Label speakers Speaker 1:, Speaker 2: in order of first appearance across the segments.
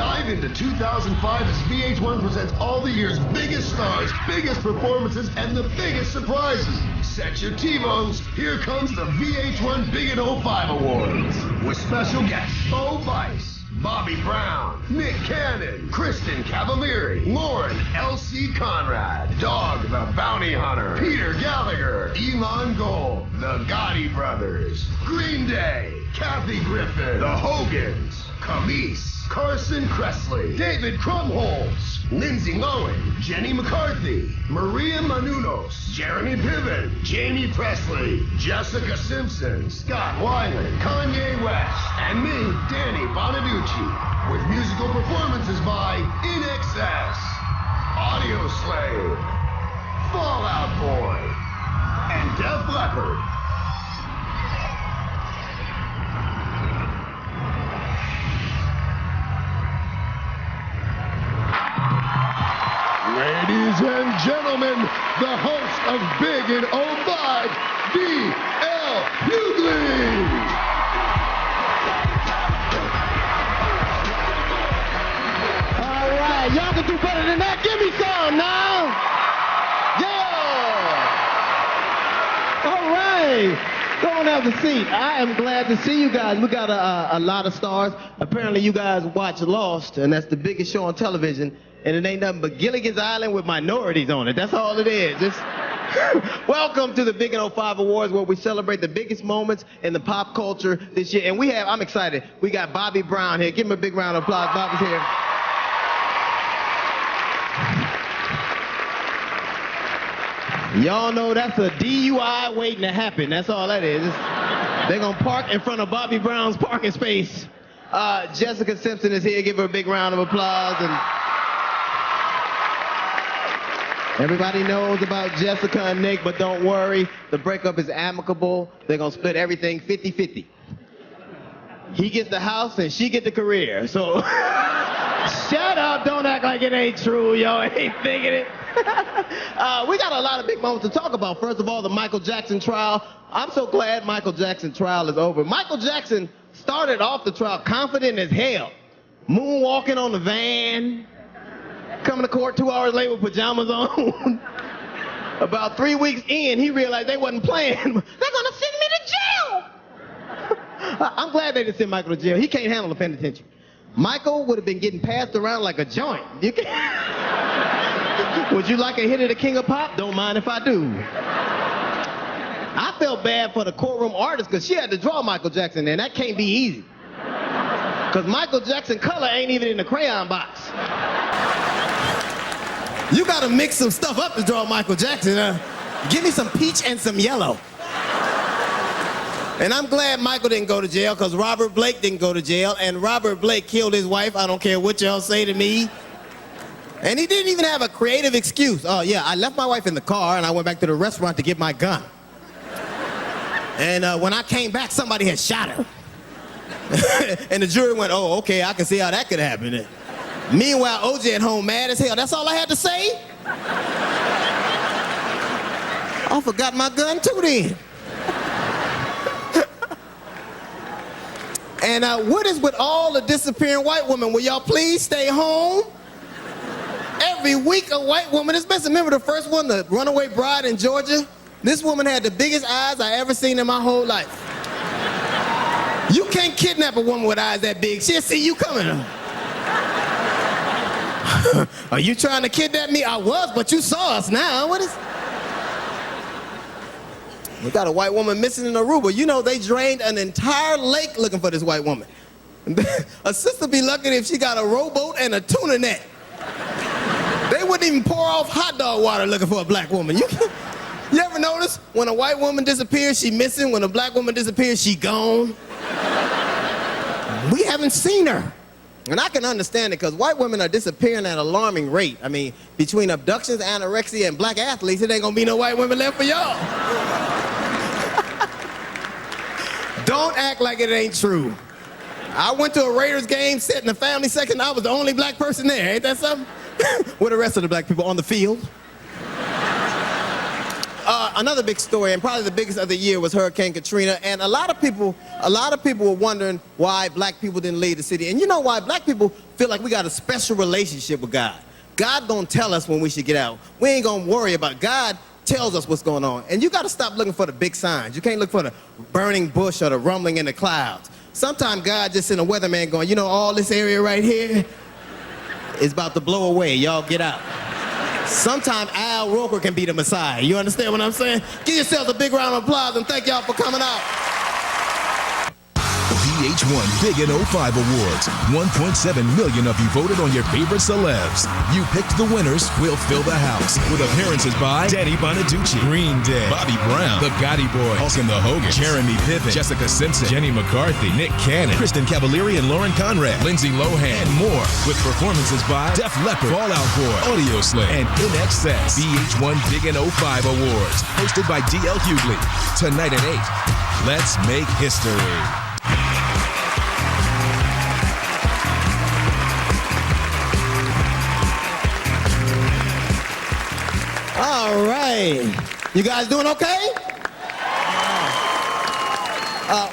Speaker 1: Dive into 2005 as VH1 presents all the year's biggest stars, biggest performances, and the biggest surprises. Set your TiVos. Here comes the VH1 Big in 05 Awards. With special guests, Bo Bice, Bobby Brown, Nick Cannon, Kristen Cavalieri, Lauren L.C. Conrad, Dog the Bounty Hunter, Peter Gallagher, Elon Gold, the Gotti Brothers, Green Day, Kathy Griffin, the Hogans, Khalees, Carson Kressley, David Krumholtz, Lindsay Lohan, Jenny McCarthy, Maria Menounos, Jeremy Piven, Jamie Presley, Jessica Simpson, Scott Weiland, Kanye West, and me, Danny Bonaducci, with musical performances by In Excess, Audio Slave, Fall Out Boy, and Def Leppard. Ladies and gentlemen, the host of Big in 05, D.L. Hughley.
Speaker 2: All right, y'all can do better than that. Give me some now. Yeah. All right. Go on, have a seat. I am glad to see you guys. We got a lot of stars. Apparently, you guys watch Lost, and that's the biggest show on television. And it ain't nothing but Gilligan's Island with minorities on it. That's all it is. Welcome to the Big in 05 Awards, where we celebrate the biggest moments in the pop culture this year. And I'm excited. We got Bobby Brown here. Give him a big round of applause. Bobby's here. Y'all know that's a DUI waiting to happen. That's all that is. They're going to park in front of Bobby Brown's parking space. Jessica Simpson is here. Give her a big round of applause. And everybody knows about Jessica and Nick, but don't worry. The breakup is amicable. They're going to split everything 50-50. He gets the house and she gets the career. So shut up. Don't act like it ain't true. Y'all ain't thinking it. We got a lot of big moments to talk about. First of all, the Michael Jackson trial. I'm so glad Michael Jackson trial is over. Michael Jackson started off the trial confident as hell. Moonwalking on the van. Coming to court 2 hours late with pajamas on. About 3 weeks in, he realized they wasn't playing. They're gonna send me to jail. I'm glad they didn't send Michael to jail. He can't handle the penitentiary. Michael would have been getting passed around like a joint. Would you like a hit of the King of Pop? Don't mind if I do. I felt bad for the courtroom artist because she had to draw Michael Jackson, and that can't be easy. Because Michael Jackson color ain't even in the crayon box. You gotta mix some stuff up to draw Michael Jackson. Give me some peach and some yellow. And I'm glad Michael didn't go to jail because Robert Blake didn't go to jail, and Robert Blake killed his wife. I don't care what y'all say to me. And he didn't even have a creative excuse. Oh yeah, I left my wife in the car and I went back to the restaurant to get my gun. And when I came back, somebody had shot her. And the jury went, oh, okay, I can see how that could happen. Meanwhile, OJ at home mad as hell. That's all I had to say? I forgot my gun too then. And what is with all the disappearing white women? Will y'all please stay home? Every week a white woman is missing. Remember the first one, the runaway bride in Georgia? This woman had the biggest eyes I ever seen in my whole life. You can't kidnap a woman with eyes that big. She'll see you coming. Are you trying to kidnap me? I was, but you saw us now. What is... We got a white woman missing in Aruba. You know, they drained an entire lake looking for this white woman. A sister be lucky if she got a rowboat and a tuna net. They wouldn't even pour off hot dog water looking for a black woman. You ever notice when a white woman disappears, she missing? When a black woman disappears, she gone? We haven't seen her. And I can understand it because white women are disappearing at an alarming rate. I mean, between abductions, anorexia, and black athletes, it ain't gonna be no white women left for y'all. Don't act like it ain't true. I went to a Raiders game, sat in the family section. I was the only black person there. Ain't that something? Where the rest of the black people on the field? another big story, and probably the biggest of the year, was Hurricane Katrina. And a lot of people were wondering why black people didn't leave the city. And you know why? Black people feel like we got a special relationship with God. God gonna tell us when we should get out. We ain't gonna worry about it. God tells us what's going on. And you gotta stop looking for the big signs. You can't look for the burning bush or the rumbling in the clouds. Sometimes God just sent a weatherman going, you know, all this area right here is about to blow away. Y'all get out. Sometimes Al Roker can be the Messiah. You understand what I'm saying? Give yourselves a big round of applause and thank y'all for coming out.
Speaker 3: VH1 Big in 05 Awards. 1.7 million of you voted on your favorite celebs. You picked the winners. We'll fill the house with appearances by Danny Bonaducci, Green Day, Bobby Brown, The Gotti Boys, Hulk and the Hogan, Jeremy Piven, Jessica Simpson, Jenny McCarthy, Nick Cannon, Kristen Cavallari and Lauren Conrad, Lindsay Lohan, and more. With performances by Def Leppard, Fall Out Boy, Audio Slave, and INXS. VH1 Big in 05 Awards. Hosted by DL Hughley. Tonight at 8. Let's make history.
Speaker 2: All right. You guys doing okay?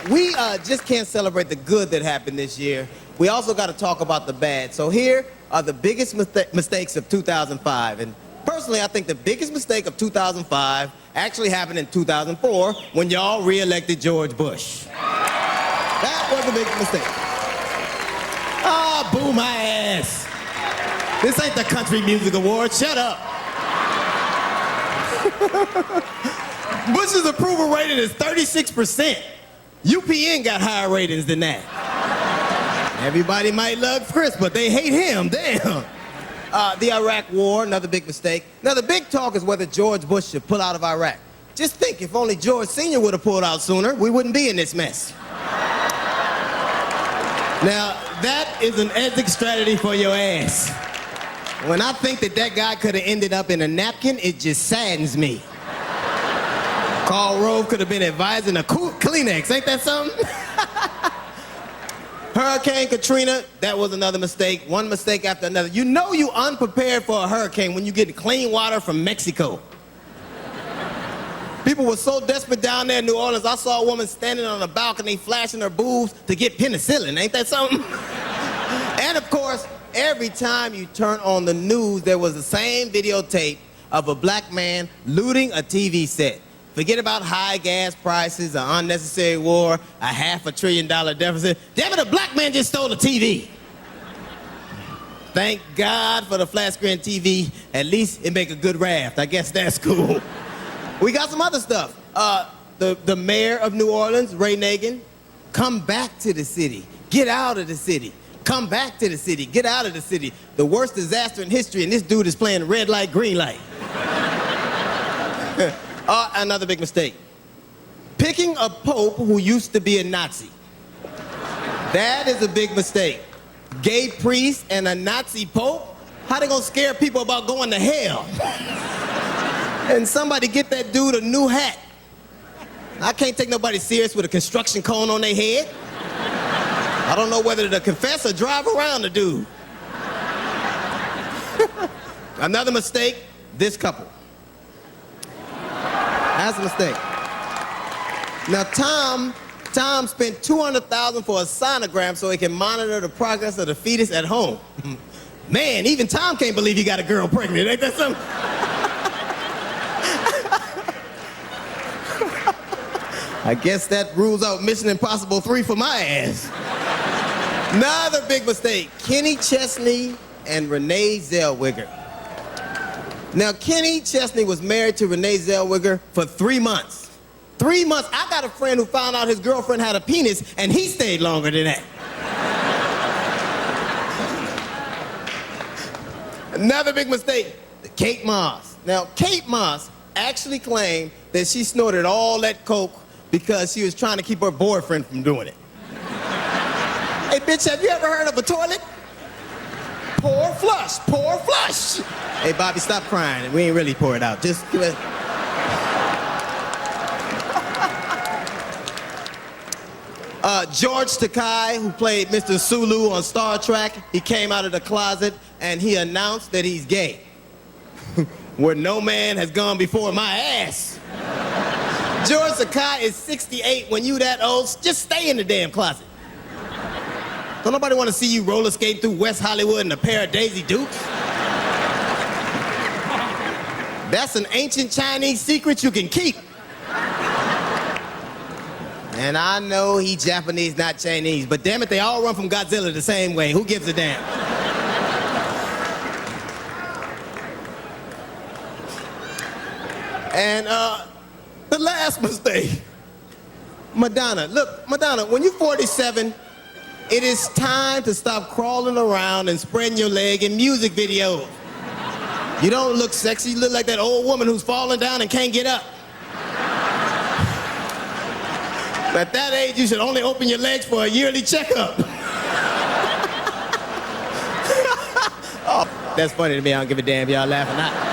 Speaker 2: We just can't celebrate the good that happened this year. We also got to talk about the bad. So here are the biggest mistakes of 2005. And personally, I think the biggest mistake of 2005 actually happened in 2004 when y'all re-elected George Bush. That was a big mistake. Ah, boo my ass. This ain't the Country Music Awards. Shut up. Bush's approval rating is 36%. UPN got higher ratings than that. Everybody might love Chris, but they hate him. Damn. The Iraq War, another big mistake. Now, the big talk is whether George Bush should pull out of Iraq. Just think, if only George Sr. would have pulled out sooner, we wouldn't be in this mess. Now, that is an exit strategy for your ass. When I think that guy could have ended up in a napkin, it just saddens me. Karl Rove could have been advising a Kleenex, ain't that something? Hurricane Katrina, that was another mistake. One mistake after another. You know you unprepared for a hurricane when you get clean water from Mexico. People were so desperate down there in New Orleans, I saw a woman standing on a balcony flashing her boobs to get penicillin, ain't that something? And of course, every time you turn on the news, there was the same videotape of a black man looting a TV set. Forget about high gas prices, an unnecessary war, a $500 billion deficit. Damn it, a black man just stole a TV. Thank God for the flat screen TV. At least it make a good raft. I guess that's cool. We got some other stuff. The mayor of New Orleans, Ray Nagin, come back to the city. Get out of the city. Come back to the city. Get out of the city. The worst disaster in history, and this dude is playing red light, green light. Another big mistake. Picking a pope who used to be a Nazi. That is a big mistake. Gay priest and a Nazi pope? How they gonna scare people about going to hell? And somebody get that dude a new hat. I can't take nobody serious with a construction cone on their head. I don't know whether to confess or drive around the dude. Another mistake, this couple. That's a mistake. Now, Tom spent $200,000 for a sonogram so he can monitor the progress of the fetus at home. Man, even Tom can't believe he got a girl pregnant. Ain't that something? I guess that rules out Mission Impossible 3 for my ass. Another big mistake. Kenny Chesney and Renee Zellweger. Now, Kenny Chesney was married to Renee Zellweger for 3 months. 3 months. I got a friend who found out his girlfriend had a penis, and he stayed longer than that. Another big mistake, Kate Moss. Now, Kate Moss actually claimed that she snorted all that coke because she was trying to keep her boyfriend from doing it. Hey, bitch, have you ever heard of a toilet? Pour, flush, pour, flush. Hey, Bobby, stop crying. We ain't really pour it out. Just give it. George Takei, who played Mr. Sulu on Star Trek, he came out of the closet and he announced that he's gay. Where no man has gone before my ass. George Sakai is 68. When you that old, just stay in the damn closet. Don't nobody want to see you roller skate through West Hollywood in a pair of Daisy Dukes. That's an ancient Chinese secret you can keep. And I know he Japanese, not Chinese, but damn it, they all run from Godzilla the same way. Who gives a damn? And the last mistake, Madonna. Look, Madonna, when you're 47, it is time to stop crawling around and spreading your leg in music videos. You don't look sexy, you look like that old woman who's falling down and can't get up. At that age, you should only open your legs for a yearly checkup. Oh, that's funny to me. I don't give a damn if y'all laughing.